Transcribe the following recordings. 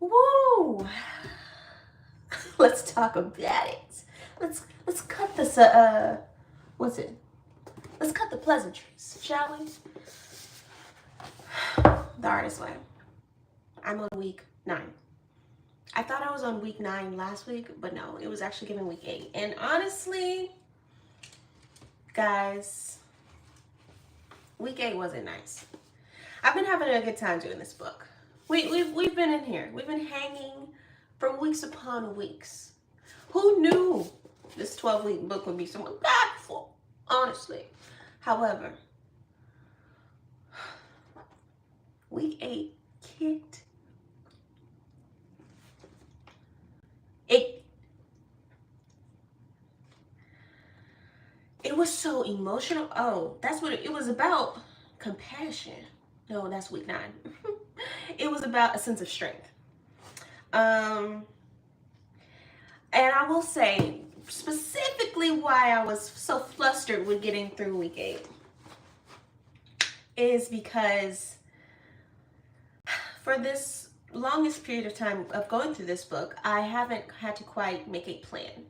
Woo! Let's talk about it. Let's cut this what's it? Let's cut the pleasantries, shall we? The Artist Way. I'm on week 9. I thought I was on week 9 last week, but no, it was actually given week 8. And honestly, guys, week 8 wasn't nice. I've been having a good time doing this book. We've been in here. We've been hanging for weeks upon weeks. Who knew this 12-week book would be so impactful? Honestly. However, week 8 kicked it was so emotional. Oh, that's what it was about. Compassion. No, that's week 9. It was about a sense of strength. And I will say specifically why I was so flustered with getting through week 8 is because for this longest period of time of going through this book, I haven't had to quite make a plan.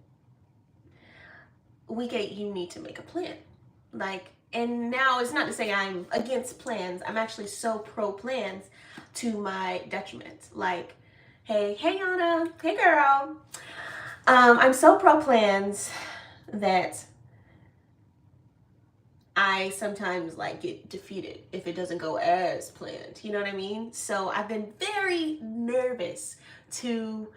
Week 8, you need to make a plan. And now it's not to say I'm against plans. I'm actually so pro plans to my detriment. Hey Anna, hey girl. I'm so pro plans that I sometimes get defeated if it doesn't go as planned. You know what I mean? So I've been very nervous to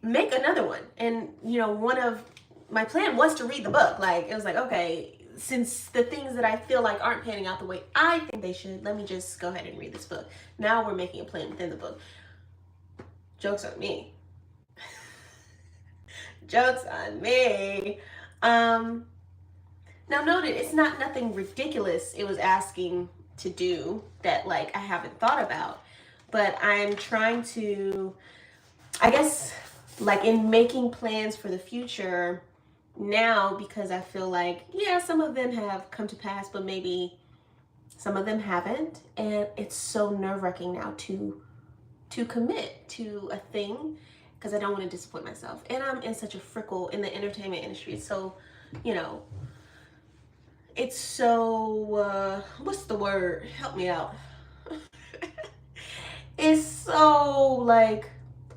make another one. And one of my plan was to read the book. It was okay, since the things that I feel like aren't panning out the way I think they should, let me just go ahead and read this book. Now we're making a plan within the book. Joke's on me. Joke's on me. Now noted, it's not nothing ridiculous it was asking to do that I haven't thought about. But I'm trying to, I guess, in making plans for the future now, because I feel some of them have come to pass, but maybe some of them haven't. And it's so nerve-wracking now to commit to a thing because I don't want to disappoint myself. And I'm in such a frickle in the entertainment industry. So, it's so, what's the word? Help me out. It's so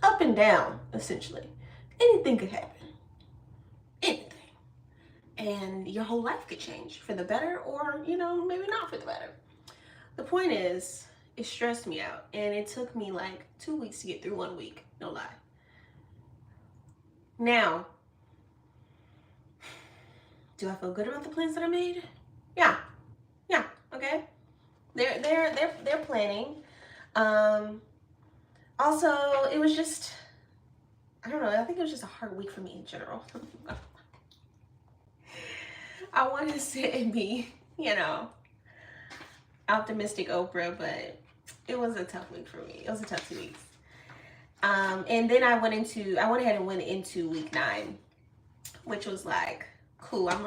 up and down, essentially. Anything could happen. Anything. And your whole life could change for the better, or maybe not for the better. The point is, it stressed me out, and it took me 2 weeks to get through 1 week. No lie. Now, do I feel good about the plans that I made? Yeah. Okay. They're planning. Also, it was just, I don't know, I think it was just a hard week for me in general. I wanted to sit and be, optimistic Oprah, but it was a tough week for me. It was a tough 2 weeks. And then I went ahead and went into week 9, which was cool. I'm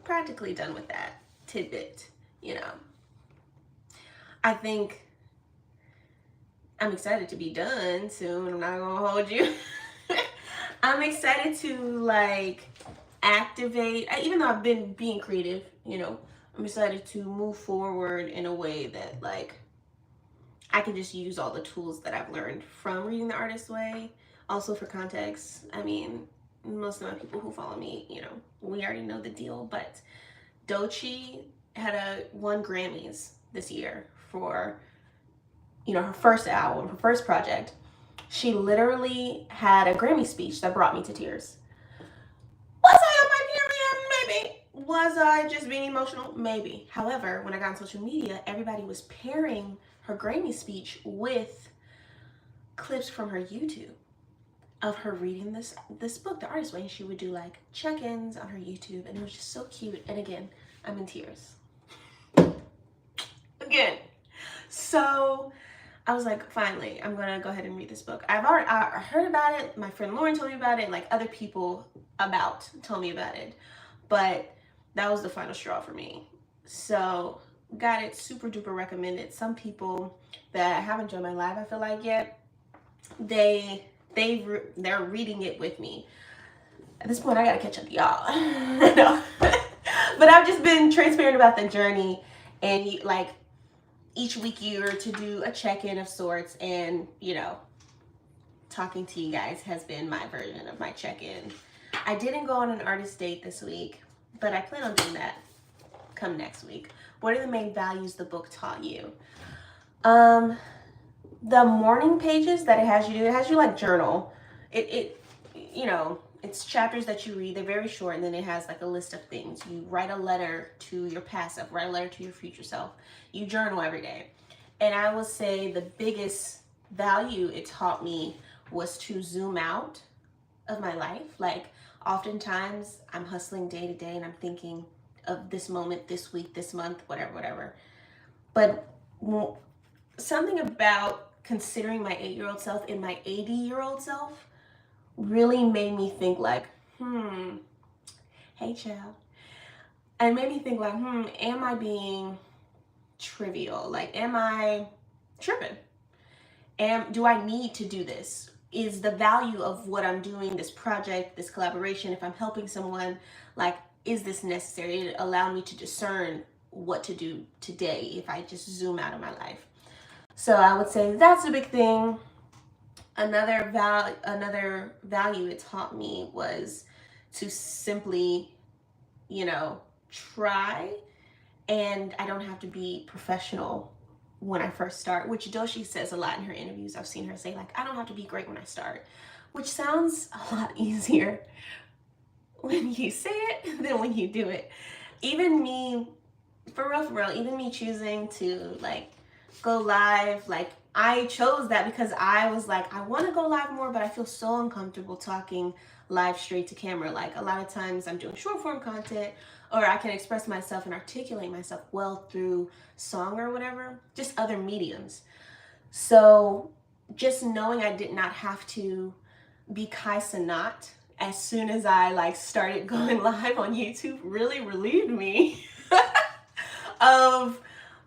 practically done with that tidbit, I think I'm excited to be done soon. I'm not gonna hold you. I'm excited to activate, even though I've been being creative, I'm excited to move forward in a way that I can just use all the tools that I've learned from reading The Artist Way. Also, for context, I mean, most of my people who follow me, we already know the deal, but Doechii had won Grammys this year for her first album, her first project. She literally had a Grammy speech that brought me to tears. Was I on my period? Maybe. Was I just being emotional? Maybe. However, when I got on social media, everybody was pairing her Grammy speech with clips from her YouTube of her reading this book, The Artist Way, and she would do check-ins on her YouTube, and it was just so cute. And again, I'm in tears. Again. So I was finally, I'm gonna go ahead and read this book. I heard about it. My friend Lauren told me about it. Other people told me about it. But that was the final straw for me. So got it super duper recommended. Some people that haven't joined my live, I feel yet, they're reading it with me. At this point, I gotta catch up to y'all. No. But I've just been transparent about the journey, and like each week you're to do a check-in of sorts, and talking to you guys has been my version of my check-in. I didn't go on an artist date this week, but I plan on doing that come next week. What are the main values the book taught you? The morning pages that it has you like journal. It's chapters that you read. They're very short, and then it has like a list of things. You write a letter to your past self, write a letter to your future self. You journal every day. And I will say the biggest value it taught me was to zoom out of my life. Like, oftentimes I'm hustling day to day and I'm thinking of this moment, this week, this month, whatever. But something about considering my 8-year-old self and my 80-year-old self really made me think like, hey child. And made me think like, am I being trivial? Like, am I tripping? Do I need to do this? Is the value of what I'm doing, this project, this collaboration, if I'm helping someone, like, is this necessary? It allowed me to discern what to do today if I just zoom out of my life. So I would say that's a big thing. Another value it taught me was to simply, try, and I don't have to be professional when I first start, which Doshi says a lot in her interviews. I've seen her say, like, I don't have to be great when I start, which sounds a lot easier when you say it than when you do it. Even me, for real, even me choosing to like go live, like I chose that because I was like, I want to go live more, but I feel so uncomfortable talking live straight to camera. Like, a lot of times I'm doing short form content, or I can express myself and articulate myself well through song or whatever, just other mediums. So just knowing I did not have to be Kai Sanat as soon as I like started going live on YouTube really relieved me of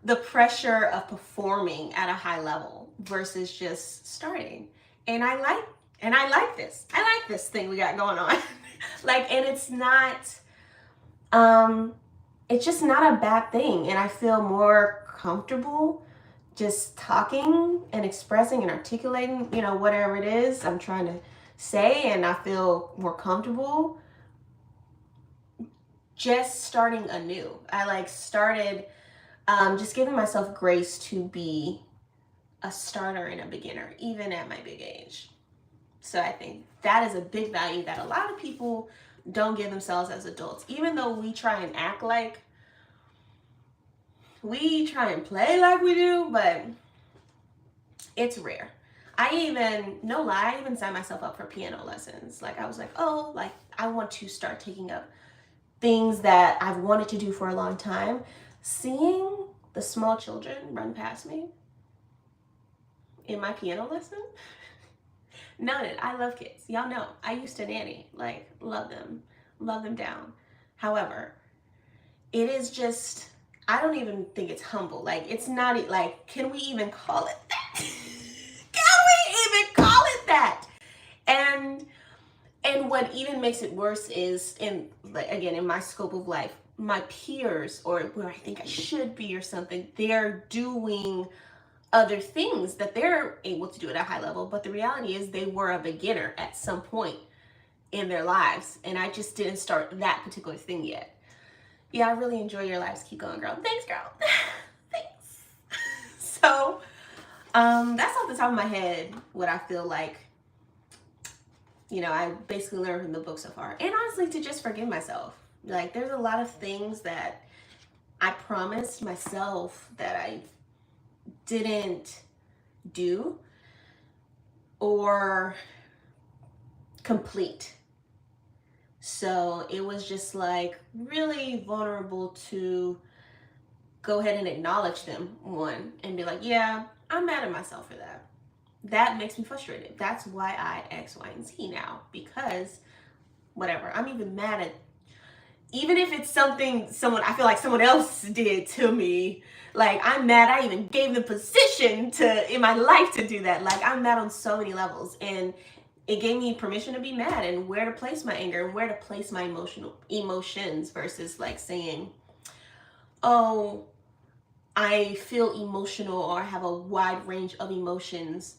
the pressure of performing at a high level versus just starting. And I like this thing we got going on. Like, and it's just not a bad thing. And I feel more comfortable just talking and expressing and articulating, whatever it is I'm trying to say. And I feel more comfortable just starting anew. I started just giving myself grace to be a starter and a beginner, even at my big age. So I think that is a big value that a lot of people don't give themselves as adults. Even though we try and act like, we try and play like we do, but it's rare. I even signed myself up for piano lessons. Like, I was like, oh, like, I want to start taking up things that I've wanted to do for a long time. Seeing the small children run past me in my piano lesson, noted. I love kids. Y'all know I used to nanny. Like, love them down. However, it is just, I don't even think it's humble. Like, it's not like, can we even call it that? Can we even call it that? And what even makes it worse is, in my scope of life, my peers, or where I think I should be or something, they're doing other things that they're able to do at a high level. But the reality is they were a beginner at some point in their lives. And I just didn't start that particular thing yet. Yeah, I really enjoy your lives. Keep going, girl. Thanks, girl. Thanks. So that's off the top of my head what I feel like, I basically learned from the book so far. And honestly, to just forgive myself. Like, there's a lot of things that I promised myself that I didn't do or complete. So it was just like really vulnerable to go ahead and acknowledge them, one, and be like, yeah, I'm mad at myself for that. That makes me frustrated. That's why I X, Y, and Z now, because whatever. I'm even mad at even if it's something I feel like someone else did to me, like I'm mad I even gave them position to in my life to do that. Like I'm mad on so many levels, and it gave me permission to be mad and where to place my anger and where to place my emotions versus like saying, oh, I feel emotional or have a wide range of emotions,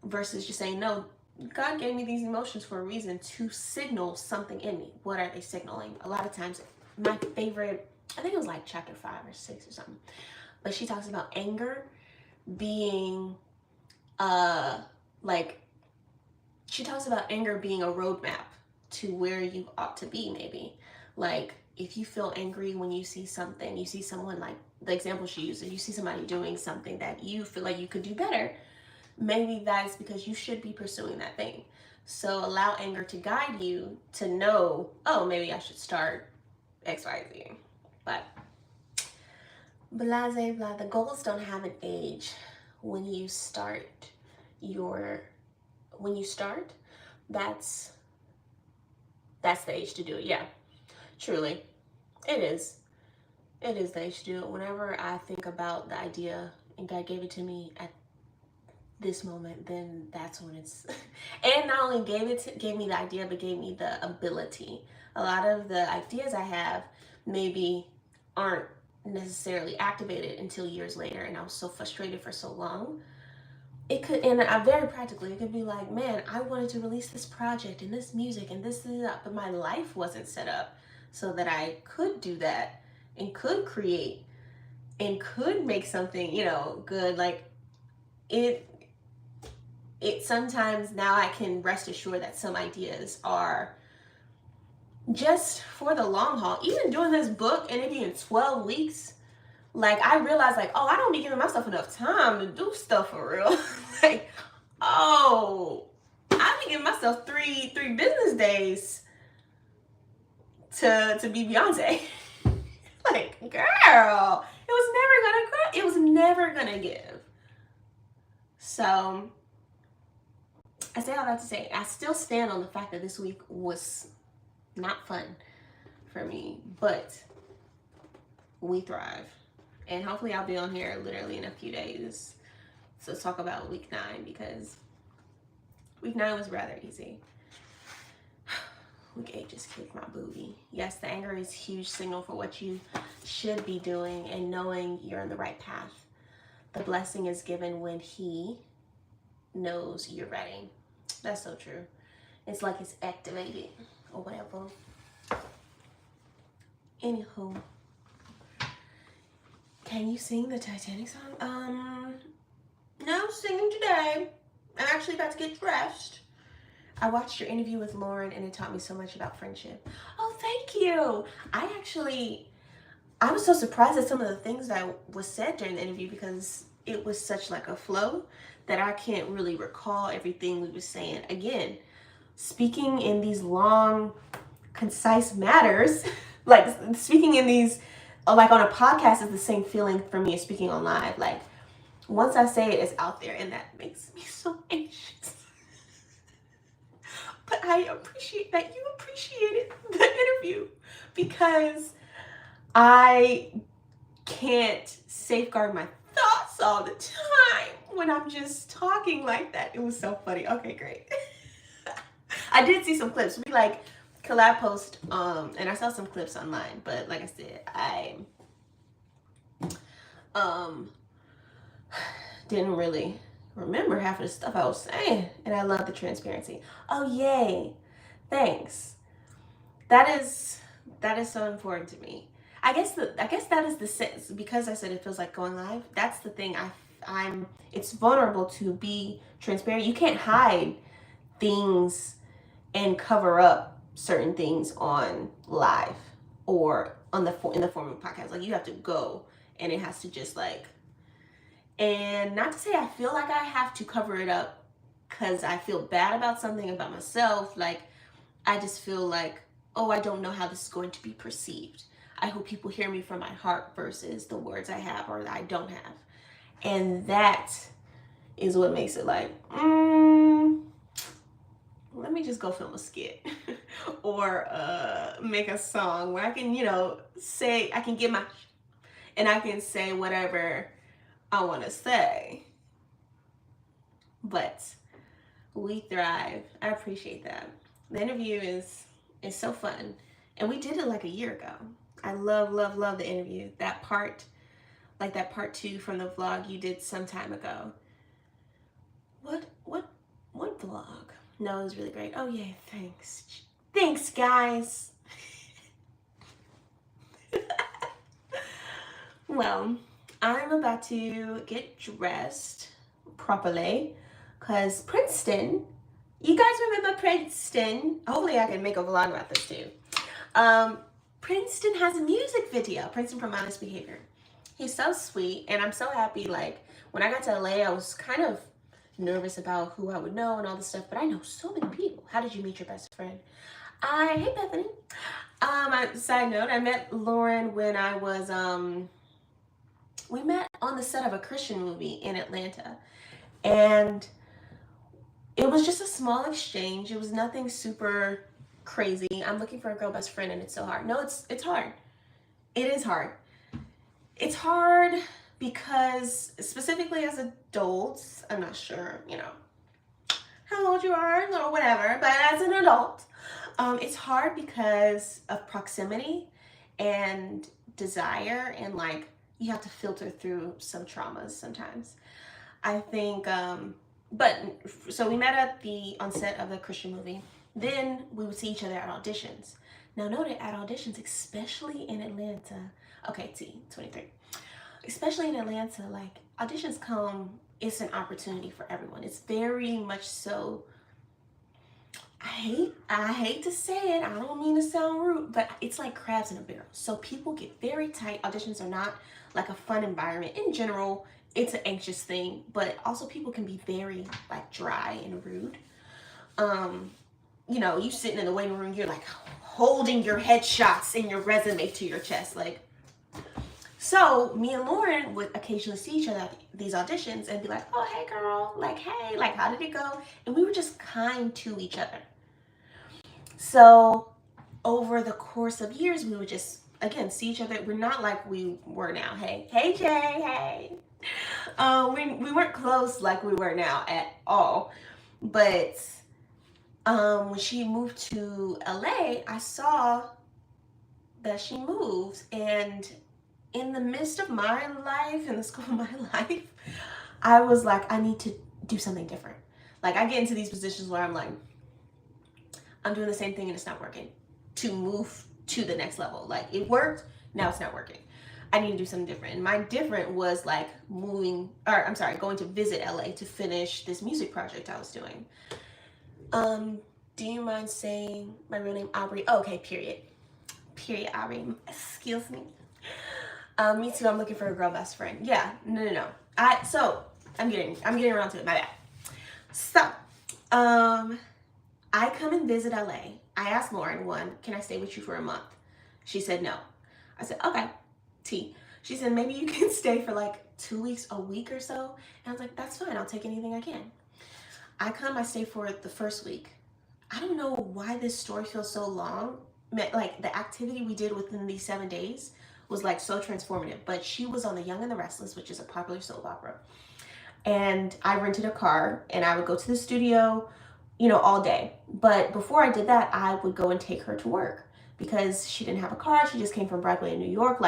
versus just saying, no, God gave me these emotions for a reason to signal something in me. What are they signaling? A lot of times, my favorite, I think it was like chapter 5 or 6 or something, but she talks about anger being like, she talks about anger being a roadmap to where you ought to be, maybe. Like, if you feel angry when you see something, you see someone, like the example she uses, you see somebody doing something that you feel like you could do better, maybe that is because you should be pursuing that thing. So allow anger to guide you to know, oh, maybe I should start XYZ. But blase blah, the goals don't have an age. When you start, that's the age to do it. Yeah, truly, it is. It is the age to do it. Whenever I think about the idea and God gave it to me at this moment, then that's when it's and not only gave me the idea, but gave me the ability. A lot of the ideas I have maybe aren't necessarily activated until years later, and I was so frustrated for so long. It could, and very practically, it could be like, man, I wanted to release this project and this music and this and that, but my life wasn't set up so that I could do that and could create and could make something, good. Like it sometimes now I can rest assured that some ideas are just for the long haul. Even doing this book and it being 12 weeks, like I realized, like, oh, I don't be giving myself enough time to do stuff for real. Like, oh, I be giving myself three business days to be Beyonce. Like, girl, it was never gonna give. So I say all that to say, I still stand on the fact that this week was not fun for me, but we thrive. And hopefully I'll be on here literally in a few days to talk about week 9, because week 9 was rather easy. Week 8 just kicked my booty. Yes, the anger is a huge signal for what you should be doing and knowing you're on the right path. The blessing is given when he knows you're ready. That's so true. It's like it's activated or whatever. Anywho, can you sing the Titanic song? No singing today. I'm actually about to get dressed. I watched your interview with Lauren and it taught me so much about friendship. Oh, thank you. I was so surprised at some of the things that was said during the interview, because it was such like a flow that I can't really recall everything we were saying. Again, speaking in these long, concise matters, like speaking in these, like on a podcast is the same feeling for me as speaking on live. Like once I say it, it's out there, and that makes me so anxious. But I appreciate that you appreciated the interview, because I can't safeguard my thoughts all the time when I'm just talking like that. It was so funny. Okay, great. I did see some clips. We like collab post, and I saw some clips online, but like I said, I didn't really remember half of the stuff I was saying, and I love the transparency. Oh, yay. Thanks. That is so important to me. I guess that is the sense, because I said it feels like going live. That's the thing. It's vulnerable to be transparent. You can't hide things and cover up certain things on live or in the form of a podcast. Like you have to go, and it has to just like, and not to say I feel like I have to cover it up because I feel bad about something about myself. Like I just feel like, oh, I don't know how this is going to be perceived. I hope people hear me from my heart versus the words I have or that I don't have. And that is what makes it like, let me just go film a skit or make a song where I can, say, I can get my, and I can say whatever I want to say. But we thrive. I appreciate that. The interview is so fun. And we did it like a year ago. I love, love, love the interview. That part, like that part 2 from the vlog you did some time ago. What vlog? No, it was really great. Oh yeah, thanks. Thanks, guys. Well, I'm about to get dressed properly because Princeton, you guys remember Princeton? Hopefully I can make a vlog about this too. Princeton has a music video, Princeton from Honest Behavior. He's so sweet, and I'm so happy. Like, when I got to LA, I was kind of nervous about who I would know and all this stuff, but I know so many people. How did you meet your best friend? Hey Bethany. Side note, I met Lauren when I was, we met on the set of a Christian movie in Atlanta, and it was just a small exchange. It was nothing super crazy. I'm looking for a girl best friend and it's so hard. No, it's hard. It is hard. It's hard because specifically as adults, I'm not sure, how old you are or whatever, but as an adult, it's hard because of proximity and desire, and like you have to filter through some traumas sometimes. I think, so we met at on set of the Christian movie. Then we would see each other at auditions. Now note it, at auditions, especially in Atlanta, okay, 23. Especially in Atlanta, like auditions it's an opportunity for everyone. It's very much so, I hate to say it, I don't mean to sound rude, but it's like crabs in a barrel. So people get very tight. Auditions are not like a fun environment. In general, it's an anxious thing, but also people can be very like dry and rude. You sitting in the waiting room, you're like holding your headshots and your resume to your chest, like. So me and Lauren would occasionally see each other at these auditions and be like, oh, hey girl, like, hey, like, how did it go? And we were just kind to each other. So over the course of years, we would just, again, see each other. We're not like we were now. Hey Jay, hey. We weren't close like we were now at all. But when she moved to LA, I saw that she moved, and in the midst of my life, in the scope of my life, I was like, I need to do something different. Like, I get into these positions where I'm like, I'm doing the same thing and it's not working, to move to the next level. Like, it worked, now it's not working. I need to do something different. And my different was like going to visit LA to finish this music project I was doing. Do you mind saying my real name, Aubrey? Oh, okay, period, Aubrey, excuse me. Me too, I'm looking for a girl best friend. Yeah, no. I'm getting around to it, my bad. So, I come and visit LA. I asked Lauren, can I stay with you for a month? She said no. I said, okay, T. She said, maybe you can stay for like 2 weeks, a week or so. And I was like, that's fine, I'll take anything I can. I stay for the first week. I don't know why this story feels so long. Like, the activity we did within these 7 days was like so transformative. But she was on The Young and the Restless, which is a popular soap opera. And I rented a car and I would go to the studio, all day. But before I did that, I would go and take her to work because she didn't have a car. She just came from Broadway in New York.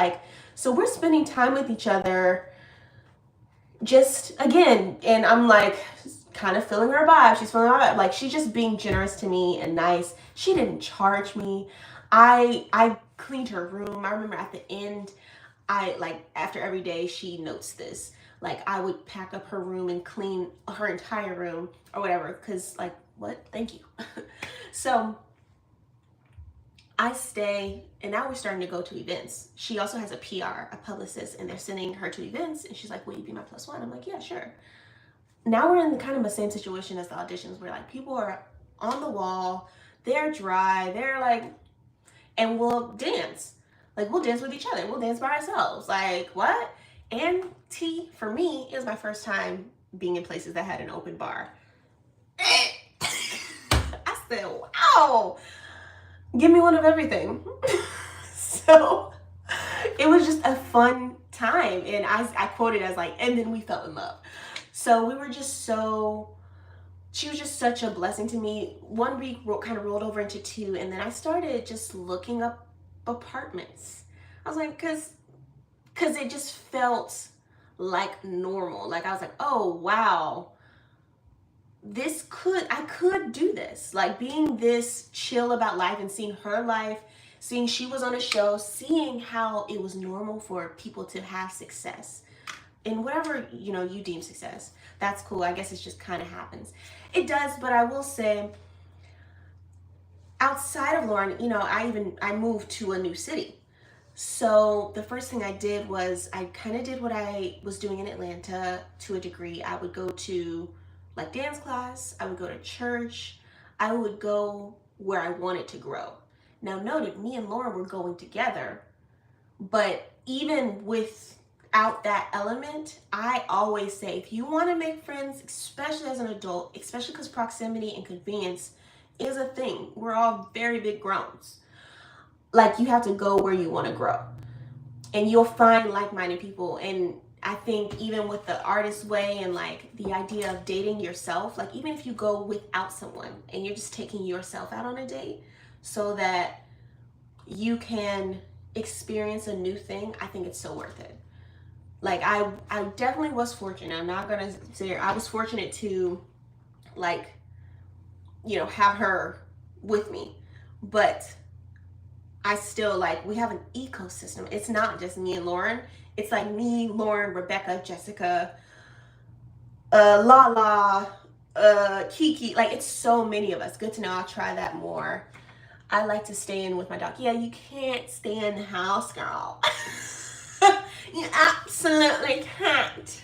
So we're spending time with each other just, again, and I'm like kind of feeling her vibe. She's feeling my vibe. Like, she's just being generous to me and nice. She didn't charge me. I cleaned her room. I remember at the end, after every day, she notes this. Like, I would pack up her room and clean her entire room or whatever. Because, like, what? Thank you. So I stay, and now we're starting to go to events. She also has a PR, a publicist, and they're sending her to events. And she's like, will you be my plus one? I'm like, yeah, sure. Now we're in kind of the same situation as the auditions where, like, people are on the wall. They're dry. They're like, and we'll dance. Like, we'll dance with each other. We'll dance by ourselves. Like, what? And T, for me, it was my first time being in places that had an open bar. I said, wow, give me one of everything. So it was just a fun time. And I quoted as like, and then we fell in love. So we were just so, she was just such a blessing to me. 1 week kind of rolled over into 2, and then I started just looking up apartments. I was like, because it just felt like normal. Like I was like, oh wow, I could do this. Like being this chill about life and seeing her life, seeing she was on a show, seeing how it was normal for people to have success in whatever, you deem success. That's cool. I guess it just kind of happens. It does, but I will say, outside of Lauren, I moved to a new city. So the first thing I did was I kind of did what I was doing in Atlanta to a degree. I would go to like dance class, I would go to church, I would go where I wanted to grow. Now noted, me and Lauren were going together, but even without that element, I always say, if you want to make friends, especially as an adult, especially because proximity and convenience is a thing. We're all very big growns. Like, you have to go where you want to grow. And you'll find like-minded people. And I think even with the artist way and like the idea of dating yourself, like even if you go without someone and you're just taking yourself out on a date so that you can experience a new thing, I think it's so worth it. Like I definitely was fortunate. I'm not gonna say I was fortunate to like, have her with me, but I still like, we have an ecosystem. It's not just me and Lauren. It's like me, Lauren, Rebecca, Jessica, Lala, Kiki. Like it's so many of us. Good to know. I'll try that more. I like to stay in with my dog. Yeah, you can't stay in the house, girl. You absolutely can't.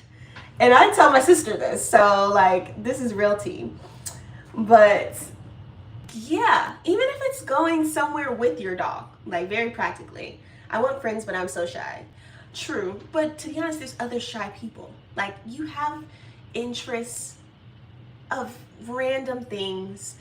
And I tell my sister this, so like this is real tea. But yeah, even if it's going somewhere with your dog, like very practically. I want friends, but I'm so shy. True, but to be honest, there's other shy people. Like you have interests of random things.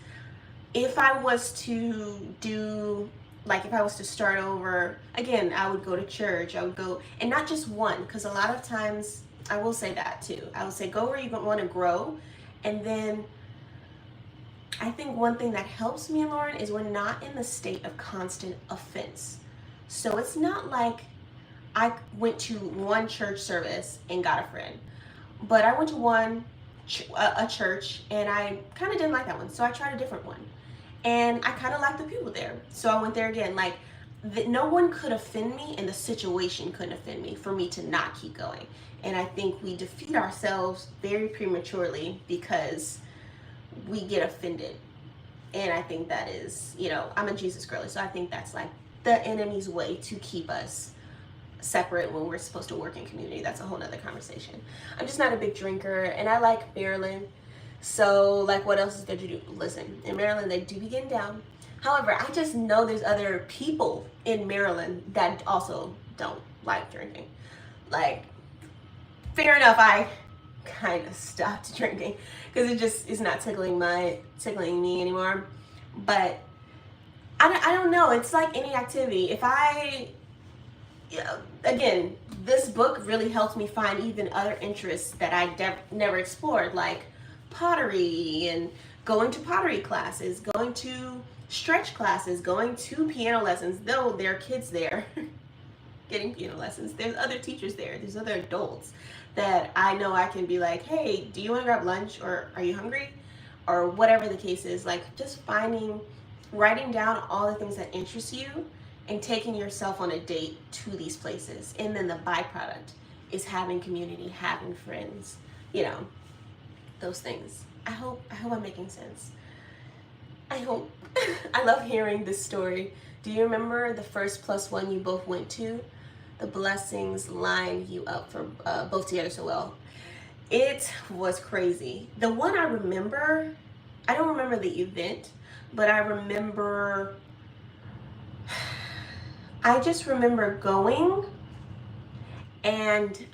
If I was to do, like if I was to start over, again, I would go to church, I would go, and not just one, because a lot of times, I will say that too. I would say go where you want to grow, and then I think one thing that helps me and Lauren is we're not in the state of constant offense. So it's not like I went to one church service and got a friend, but I went to a church and I kind of didn't like that one, so I tried a different one. And I kind of liked the people there, so I went there again. Like, no one could offend me, and the situation couldn't offend me for me to not keep going. And I think we defeat ourselves very prematurely because we get offended. And I think that is, I'm a Jesus girly, so I think that's like the enemy's way to keep us separate when we're supposed to work in community. That's a whole nother conversation. I'm just not a big drinker, and I like Maryland. So, like, what else is there to do? Listen, in Maryland, they do be getting down. However, I just know there's other people in Maryland that also don't like drinking. Like, fair enough, I kind of stopped drinking because it just is not tickling me anymore. But I don't know. It's like any activity. If again, this book really helped me find even other interests that I never explored, like pottery and going to pottery classes, going to stretch classes, going to piano lessons, though there are kids there getting piano lessons. There's other teachers there. There's other adults that I know I can be like, hey, do you want to grab lunch, or are you hungry? Or whatever the case is. Like just writing down all the things that interest you and taking yourself on a date to these places. And then the byproduct is having community, having friends, those things. I hope I'm making sense. I hope. I love hearing this story. Do you remember the first +1 you both went to? The blessings lined you up for both together so well. It was crazy. The one I remember, I don't remember the event, but I just remember going, and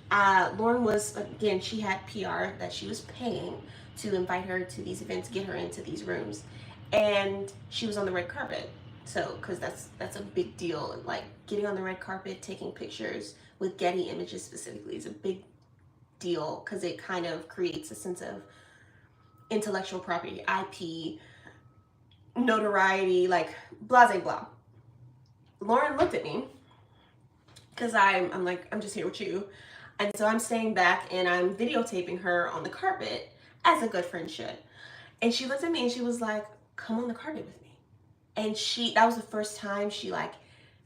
Lauren was, again, she had PR that she was paying to invite her to these events, get her into these rooms. and she was on the red carpet. So, because that's a big deal. Like getting on the red carpet, taking pictures with Getty Images specifically is a big deal because it kind of creates a sense of intellectual property, IP, notoriety, like blah blah blah. Lauren looked at me because I'm like, I'm just here with you. And so I'm staying back and I'm videotaping her on the carpet as a good friend should. And she looked at me and she was like, come on the carpet with me. And that was the first time she like,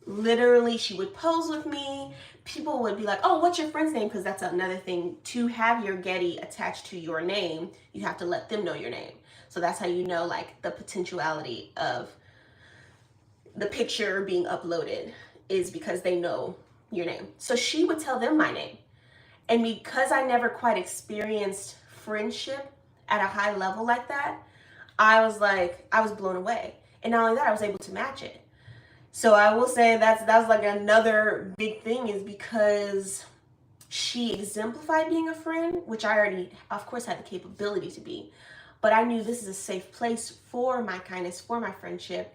literally, she would pose with me. People would be like, oh, what's your friend's name? Because that's another thing. To have your Getty attached to your name, you have to let them know your name. So that's how you know like the potentiality of the picture being uploaded is because they know your name. So she would tell them my name. And because I never quite experienced friendship at a high level like that, I was blown away. And not only that, I was able to match it. So I will say that was like another big thing, is because she exemplified being a friend, which I already, of course, had the capability to be. But I knew this is a safe place for my kindness, for my friendship,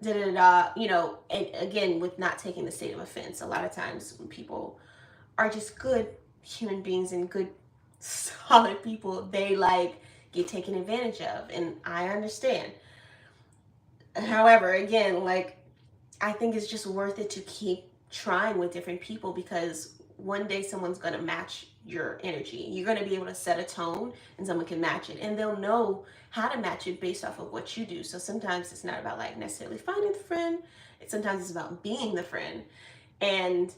you know, and again, with not taking the state of offense. A lot of times when people are just good human beings and good, solid people, they like get taken advantage of. And I understand. However, again, like, I think it's just worth it to keep trying with different people, because one day someone's going to match your energy. You're going to be able to set a tone and someone can match it, and they'll know how to match it based off of what you do. So sometimes it's not about like necessarily finding the friend. Sometimes it's about being the friend, and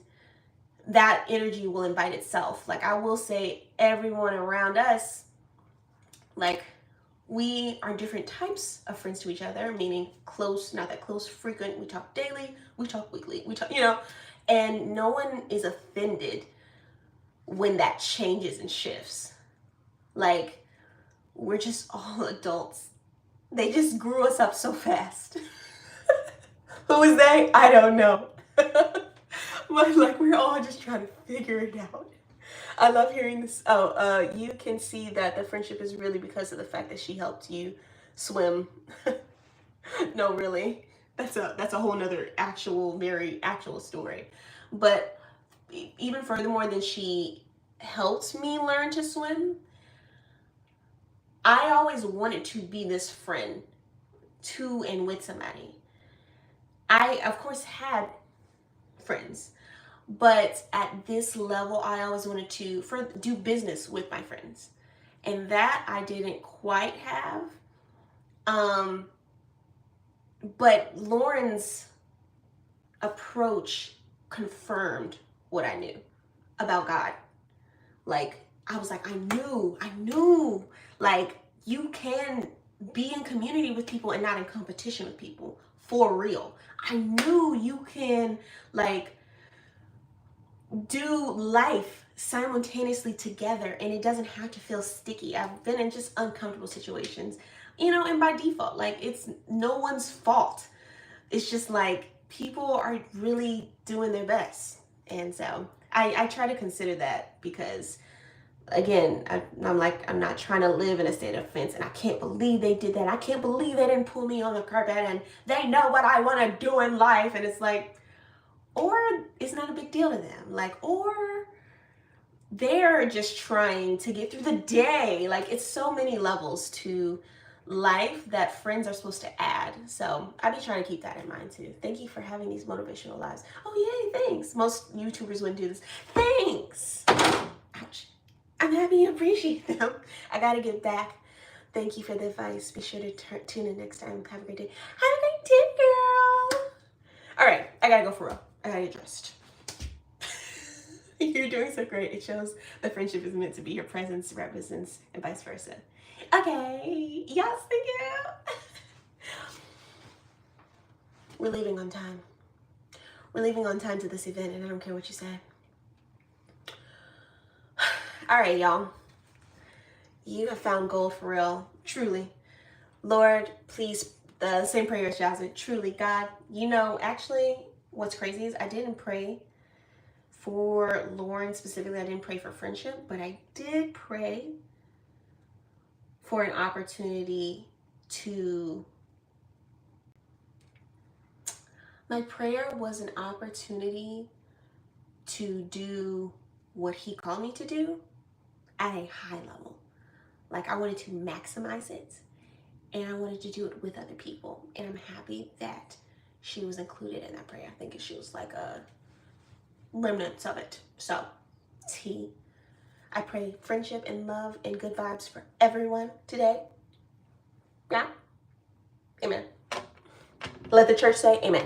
that energy will invite itself. Like, I will say, everyone around us, like, we are different types of friends to each other, meaning close, not that close, frequent. We talk daily, we talk weekly, we talk, you know, and no one is offended when that changes and shifts. Like, we're just all adults. They just grew us up so fast. Who is they? I don't know. But like, we're all just trying to figure it out. I love hearing this. Oh, you can see that the friendship is really because of the fact that she helped you swim. No, really. That's a whole nother very actual story. But even furthermore than she helped me learn to swim, I always wanted to be this friend to and with somebody. I, of course, had friends, but at this level, I always wanted to do business with my friends, and that I didn't quite have. But Lauren's approach confirmed what I knew about God. Like, I was like, I knew, like, you can be in community with people and not in competition with people, for real. I knew you can, like, do life simultaneously together, and it doesn't have to feel sticky. I've been in just uncomfortable situations, you know, and by default, like, it's no one's fault. It's just like, people are really doing their best. And so I try to consider that, because again, I'm like, I'm not trying to live in a state of offense, and I can't believe they did that. I can't believe they didn't pull me on the carpet, and they know what I want to do in life. And it's like, or it's not a big deal to them. Like, or they're just trying to get through the day. Like, it's so many levels to life that friends are supposed to add. So I be trying to keep that in mind too. Thank you for having these motivational lives. Oh, yay, thanks. Most YouTubers wouldn't do this. Thanks. Ouch. I'm happy you appreciate them. I gotta get back. Thank you for the advice. Be sure to tune in next time. Have a great day. Have a great day, girl. All right, I gotta go for real. I gotta get dressed. You're doing so great. It shows the friendship is meant to be. Your presence represents, and vice versa. Okay. Yes, thank you. We're leaving on time. We're leaving on time to this event, and I don't care what you say. All right, y'all. You have found gold for real. Truly. Lord, please, the same prayer as Jazmine. Truly, God, you know, actually, what's crazy is I didn't pray for Lauren specifically. I didn't pray for friendship, but I did pray for an opportunity to My prayer was an opportunity to do what he called me to do at a high level. Like, I wanted to maximize it, and I wanted to do it with other people. And I'm happy that she was included in that prayer. I think she was like a remnants of it. So, T, I pray friendship and love and good vibes for everyone today. Yeah? Amen. Let the church say amen.